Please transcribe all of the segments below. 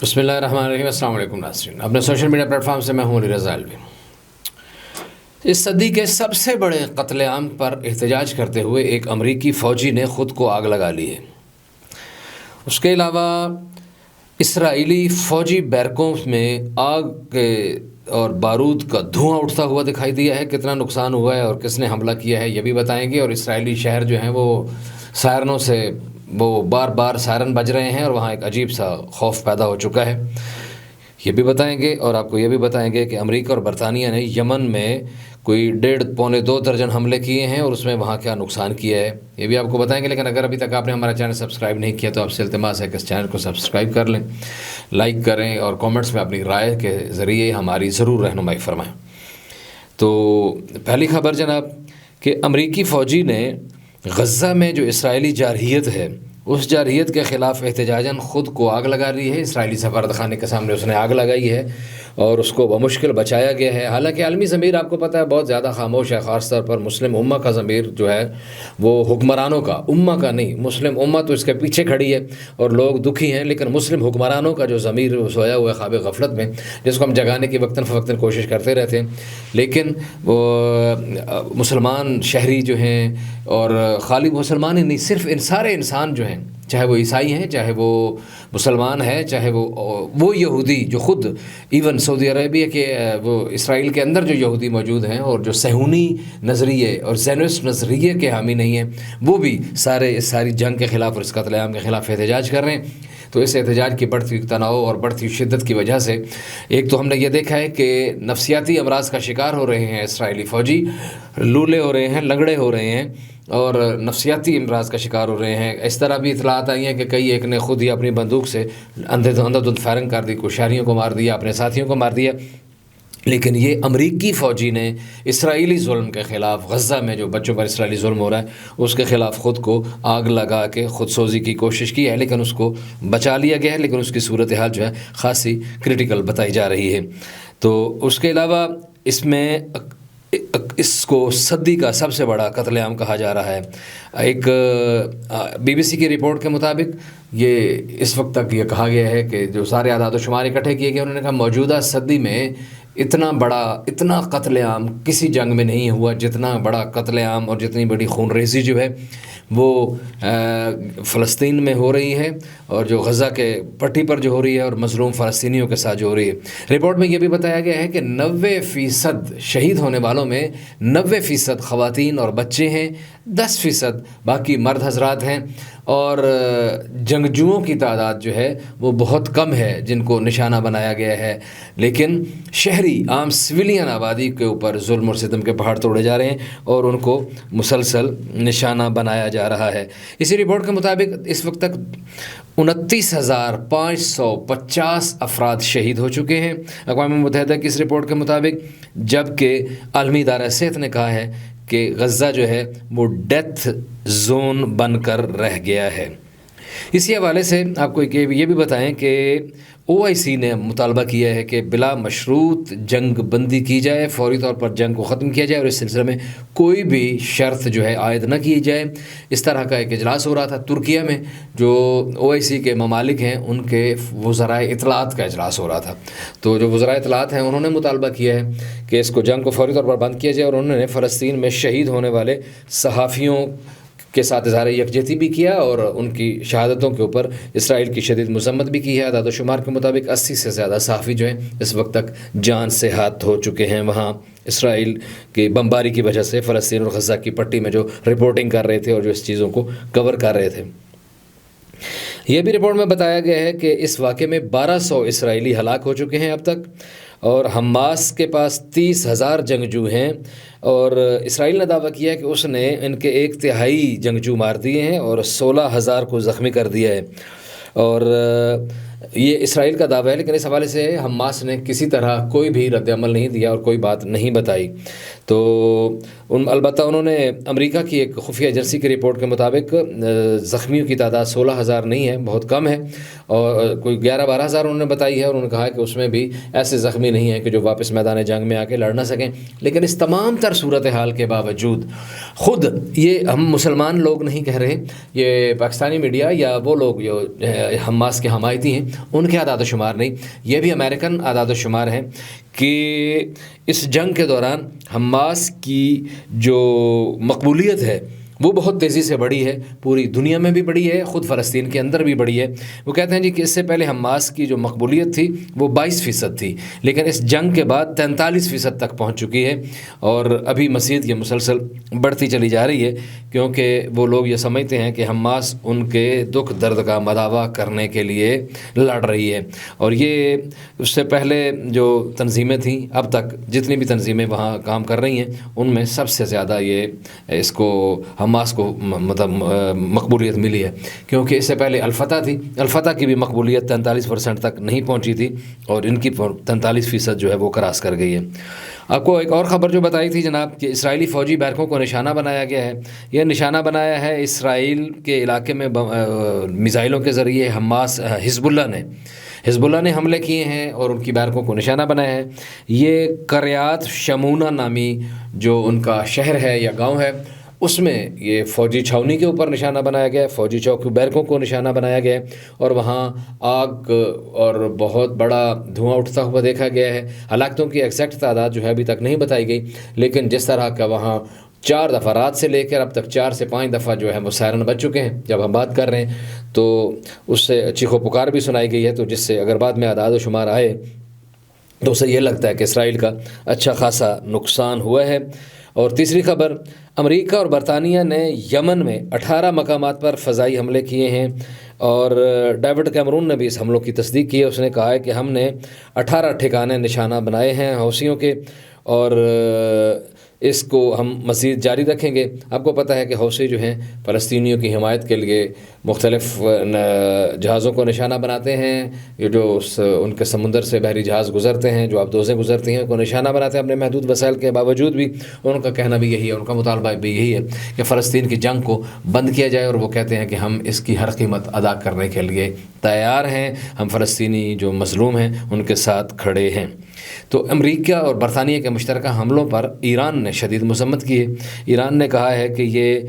بسم اللہ الرحمن الرحیم۔ السلام علیکم ناظرین، اپنے سوشل میڈیا پلیٹ فارم سے میں ہوں علی رضا علوی۔ اس صدی کے سب سے بڑے قتل عام پر احتجاج کرتے ہوئے ایک امریکی فوجی نے خود کو آگ لگا لی ہے۔ اس کے علاوہ اسرائیلی فوجی بیرکوں میں آگ اور بارود کا دھواں اٹھتا ہوا دکھائی دیا ہے۔ کتنا نقصان ہوا ہے اور کس نے حملہ کیا ہے یہ بھی بتائیں گے، اور اسرائیلی شہر جو ہیں وہ سائرنوں سے بار بار سائرن بج رہے ہیں اور وہاں ایک عجیب سا خوف پیدا ہو چکا ہے، یہ بھی بتائیں گے۔ اور آپ کو یہ بھی بتائیں گے کہ امریکہ اور برطانیہ نے یمن میں کوئی 1.5-2 درجن حملے کیے ہیں اور اس میں وہاں کیا نقصان کیا ہے یہ بھی آپ کو بتائیں گے۔ لیکن اگر ابھی تک آپ نے ہمارا چینل سبسکرائب نہیں کیا تو آپ سے التماس ہے کہ اس چینل کو سبسکرائب کر لیں، لائک کریں اور کامنٹس میں اپنی رائے کے ذریعے ہماری ضرور رہنمائی فرمائیں۔ تو پہلی خبر جناب کہ امریکی فوجی نے غزہ میں جو اسرائیلی جارحیت ہے اس جارحیت کے خلاف احتجاجاً خود کو آگ لگا لی ہے۔ اسرائیلی سفارت خانے کے سامنے اس نے آگ لگائی ہے اور اس کو بمشکل بچایا گیا ہے۔ حالانکہ عالمی ضمیر آپ کو پتہ ہے بہت زیادہ خاموش ہے، خاص طور پر مسلم امہ کا ضمیر جو ہے وہ حکمرانوں کا، امہ کا نہیں، مسلم امہ تو اس کے پیچھے کھڑی ہے اور لوگ دکھی ہیں، لیکن مسلم حکمرانوں کا جو ضمیر سویا ہوا ہے خواب غفلت میں، جس کو ہم جگانے کی وقتاً فوقتاً کوشش کرتے رہتے ہیں، لیکن وہ مسلمان شہری جو ہیں اور خالی مسلمان ہی نہیں، صرف سارے انسان جو ہیں، چاہے وہ عیسائی ہیں، چاہے وہ مسلمان ہے، چاہے وہ یہودی جو خود ایون سعودی عربیہ کے وہ اسرائیل کے اندر جو یہودی موجود ہیں اور جو صہیونی نظریے اور زینوسٹ نظریے کے حامی نہیں ہیں، وہ بھی ساری جنگ کے خلاف اور اس قتل عام کے خلاف احتجاج کر رہے ہیں۔ تو اس احتجاج کی بڑھتی تناؤ اور بڑھتی شدت کی وجہ سے ایک تو ہم نے یہ دیکھا ہے کہ نفسیاتی امراض کا شکار ہو رہے ہیں اسرائیلی فوجی، لولے ہو رہے ہیں، لنگڑے ہو رہے ہیں اور نفسیاتی امراض کا شکار ہو رہے ہیں۔ اس طرح بھی اطلاعات آئی ہیں کہ ایک نے خود ہی اپنی بندوق سے اندھے دھند فائرنگ کر دی، کچھ شہریوں کو مار دیا، اپنے ساتھیوں کو مار دیا۔ لیکن یہ امریکی فوجی نے اسرائیلی ظلم کے خلاف، غزہ میں جو بچوں پر اسرائیلی ظلم ہو رہا ہے اس کے خلاف خود کو آگ لگا کے خود سوزی کی کوشش کی ہے، لیکن اس کو بچا لیا گیا ہے، لیکن اس کی صورتحال جو ہے خاصی کرٹیکل بتائی جا رہی ہے۔ تو اس کے علاوہ اس کو صدی کا سب سے بڑا قتل عام کہا جا رہا ہے۔ ایک BBC کی رپورٹ کے مطابق یہ اس وقت تک یہ کہا گیا ہے کہ جو سارے اعداد و شمار اکٹھے کیے گئے، انہوں نے کہا موجودہ صدی میں اتنا قتل عام کسی جنگ میں نہیں ہوا جتنا بڑا قتل عام اور جتنی بڑی خون ریزی جو ہے وہ فلسطین میں ہو رہی ہے، اور جو غزہ کے پٹی پر جو ہو رہی ہے اور مظلوم فلسطینیوں کے ساتھ جو ہو رہی ہے۔ رپورٹ میں یہ بھی بتایا گیا ہے کہ 90% شہید ہونے والوں میں 90% خواتین اور بچے ہیں، 10% باقی مرد حضرات ہیں، اور جنگجوؤں کی تعداد جو ہے وہ بہت کم ہے جن کو نشانہ بنایا گیا ہے، لیکن شہری عام سویلین آبادی کے اوپر ظلم اور ستم کے پہاڑ توڑے جا رہے ہیں اور ان کو مسلسل نشانہ بنایا جا رہا ہے۔ اسی رپورٹ کے مطابق اس وقت تک 29,550 افراد شہید ہو چکے ہیں اقوام متحدہ کی اس رپورٹ کے مطابق، جبکہ عالمی ادارہ صحت نے کہا ہے کہ غزہ جو ہے وہ ڈیتھ زون بن کر رہ گیا ہے۔ اسی حوالے سے آپ کو یہ بھی بتائیں کہ OIC نے مطالبہ کیا ہے کہ بلا مشروط جنگ بندی کی جائے، فوری طور پر جنگ کو ختم کیا جائے اور اس سلسلے میں کوئی بھی شرط جو ہے عائد نہ کی جائے۔ اس طرح کا ایک اجلاس ہو رہا تھا ترکیہ میں، جو OIC کے ممالک ہیں ان کے وزرائے اطلاعات کا اجلاس ہو رہا تھا۔ تو جو وزرائے اطلاعات ہیں انہوں نے مطالبہ کیا ہے کہ اس کو جنگ کو فوری طور پر بند کیا جائے، اور انہوں نے فلسطین میں شہید ہونے والے صحافیوں کے ساتھ اظہار یکجہتی بھی کیا اور ان کی شہادتوں کے اوپر اسرائیل کی شدید مذمت بھی کی ہے۔ اعداد و شمار کے مطابق 80 سے زیادہ صحافی جو ہیں اس وقت تک جان سے ہاتھ دھو چکے ہیں وہاں اسرائیل کی بمباری کی وجہ سے، فلسطین اور غزہ کی پٹی میں جو رپورٹنگ کر رہے تھے اور جو اس چیزوں کو کور کر رہے تھے۔ یہ بھی رپورٹ میں بتایا گیا ہے کہ اس واقعے میں 1200 اسرائیلی ہلاک ہو چکے ہیں اب تک، اور حماس کے پاس 30,000 جنگجو ہیں، اور اسرائیل نے دعویٰ کیا کہ اس نے ان کے 1/3 جنگجو مار دیے ہیں اور 16,000 کو زخمی کر دیا ہے، اور یہ اسرائیل کا دعویٰ ہے، لیکن اس حوالے سے حماس نے کسی طرح کوئی بھی رد عمل نہیں دیا اور کوئی بات نہیں بتائی۔ تو البتہ انہوں نے امریکہ کی ایک خفیہ ایجنسی کی رپورٹ کے مطابق زخمیوں کی تعداد 16,000 نہیں ہے، بہت کم ہے، اور کوئی 11-12,000 انہوں نے بتائی ہے، اور انہوں نے کہا کہ اس میں بھی ایسے زخمی نہیں ہیں کہ جو واپس میدان جنگ میں آ کے لڑ نہ سکیں۔ لیکن اس تمام تر صورتحال کے باوجود خود یہ ہم مسلمان لوگ نہیں کہہ رہے، یہ پاکستانی میڈیا یا وہ لوگ جو حماس کے حمایتی ہیں، ان کے اعداد و شمار نہیں، یہ بھی امریکن اعداد و شمار ہیں کہ اس جنگ کے دوران حماس کی جو مقبولیت ہے وہ بہت تیزی سے بڑھی ہے، پوری دنیا میں بھی بڑھی ہے، خود فلسطین کے اندر بھی بڑھی ہے۔ وہ کہتے ہیں جی کہ اس سے پہلے حماس کی جو مقبولیت تھی وہ 22% تھی، لیکن اس جنگ کے بعد 43% تک پہنچ چکی ہے، اور ابھی مزید یہ مسلسل بڑھتی چلی جا رہی ہے، کیونکہ وہ لوگ یہ سمجھتے ہیں کہ حماس ان کے دکھ درد کا مداوع کرنے کے لیے لڑ رہی ہے۔ اور یہ اس سے پہلے جو تنظیمیں تھیں، اب تک جتنی بھی تنظیمیں وہاں کام کر رہی ہیں ان میں سب سے زیادہ یہ اس کو حماس کو مطلب مقبولیت ملی ہے، کیونکہ اس سے پہلے الفتح تھی، الفتح کی بھی مقبولیت 43% تک نہیں پہنچی تھی، اور ان کی 43% جو ہے وہ کراس کر گئی ہے۔ آپ کو ایک اور خبر جو بتائی تھی جناب کہ اسرائیلی فوجی بیرکوں کو نشانہ بنایا گیا ہے، یہ نشانہ بنایا ہے اسرائیل کے علاقے میں میزائلوں کے ذریعے حزب اللہ نے حملے کیے ہیں اور ان کی بیرکوں کو نشانہ بنایا ہے۔ یہ قریات شمونہ نامی جو ان کا شہر ہے یا گاؤں ہے، اس میں یہ فوجی چھاؤنی کے اوپر نشانہ بنایا گیا ہے، فوجی چوک بیرکوں کو نشانہ بنایا گیا ہے، اور وہاں آگ اور بہت بڑا دھواں اٹھتا ہوا دیکھا گیا ہے۔ ہلاکتوں کی ایگزیکٹ تعداد جو ہے ابھی تک نہیں بتائی گئی، لیکن جس طرح کا وہاں 4 دفعہ رات سے لے کر اب تک 4 سے 5 دفعہ جو ہے وہ سائرن بج چکے ہیں جب ہم بات کر رہے ہیں، تو اس سے چیخ و پکار بھی سنائی گئی ہے، تو جس سے اگر بعد میں اعداد و شمار آئے تو اسے یہ لگتا ہے کہ اسرائیل کا اچھا خاصا نقصان ہوا ہے۔ اور تیسری خبر، امریکہ اور برطانیہ نے یمن میں 18 مقامات پر فضائی حملے کیے ہیں، اور ڈیوڈ کیمرون نے بھی اس حملوں کی تصدیق کی ہے۔ اس نے کہا ہے کہ ہم نے 18 ٹھکانے نشانہ بنائے ہیں حوثیوں کے، اور اس کو ہم مزید جاری رکھیں گے۔ آپ کو پتہ ہے کہ حوثی جو ہیں فلسطینیوں کی حمایت کے لیے مختلف جہازوں کو نشانہ بناتے ہیں، یہ جو ان کے سمندر سے بحری جہاز گزرتے ہیں، جو آبدوزیں گزرتی ہیں، ان کو نشانہ بناتے ہیں اپنے محدود وسائل کے باوجود بھی۔ ان کا کہنا بھی یہی ہے، ان کا مطالبہ بھی یہی ہے کہ فلسطین کی جنگ کو بند کیا جائے، اور وہ کہتے ہیں کہ ہم اس کی ہر قیمت ادا کرنے کے لیے تیار ہیں، ہم فلسطینی جو مظلوم ہیں ان کے ساتھ کھڑے ہیں۔ تو امریکہ اور برطانیہ کے مشترکہ حملوں پر ایران نے شدید مذمت کی ہے۔ ایران نے کہا ہے کہ یہ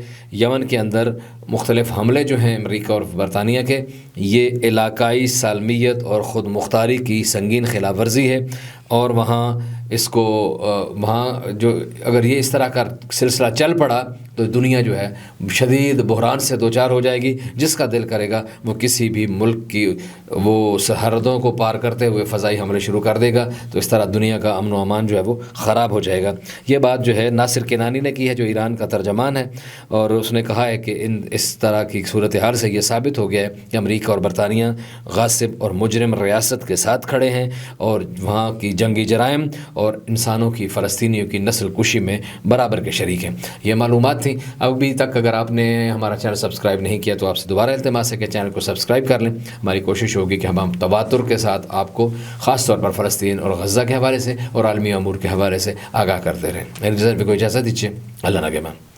یمن کے اندر مختلف حملے جو ہیں امریکہ اور برطانیہ کے، یہ علاقائی سالمیت اور خود مختاری کی سنگین خلاف ورزی ہے، اور وہاں اس کو وہاں جو اگر یہ اس طرح کا سلسلہ چل پڑا تو دنیا جو ہے شدید بحران سے دوچار ہو جائے گی۔ جس کا دل کرے گا وہ کسی بھی ملک کی وہ سرحدوں کو پار کرتے ہوئے فضائی حملے شروع کر دے گا، تو اس طرح دنیا کا امن و امان جو ہے وہ خراب ہو جائے گا۔ یہ بات جو ہے ناصر کنانی نے کی ہے، جو ایران کا ترجمان ہے، اور اس نے کہا ہے کہ اس طرح کی صورتحال سے یہ ثابت ہو گیا ہے کہ امریکہ اور برطانیہ غاصب اور مجرم ریاست کے ساتھ کھڑے ہیں، اور وہاں کی جنگی جرائم اور انسانوں کی فلسطینیوں کی نسل کشی میں برابر کے شریک ہیں۔ یہ معلومات تھیں۔ ابھی تک اگر آپ نے ہمارا چینل سبسکرائب نہیں کیا تو آپ سے دوبارہ التماس ہے کہ چینل کو سبسکرائب کر لیں۔ ہماری کوشش ہوگی کہ ہم تواتر کے ساتھ آپ کو خاص طور پر فلسطین اور غزہ کے حوالے سے اور عالمی امور کے حوالے سے آگاہ کرتے رہیں۔ میری کو اجازت دیجیے، اللہ نگہبان۔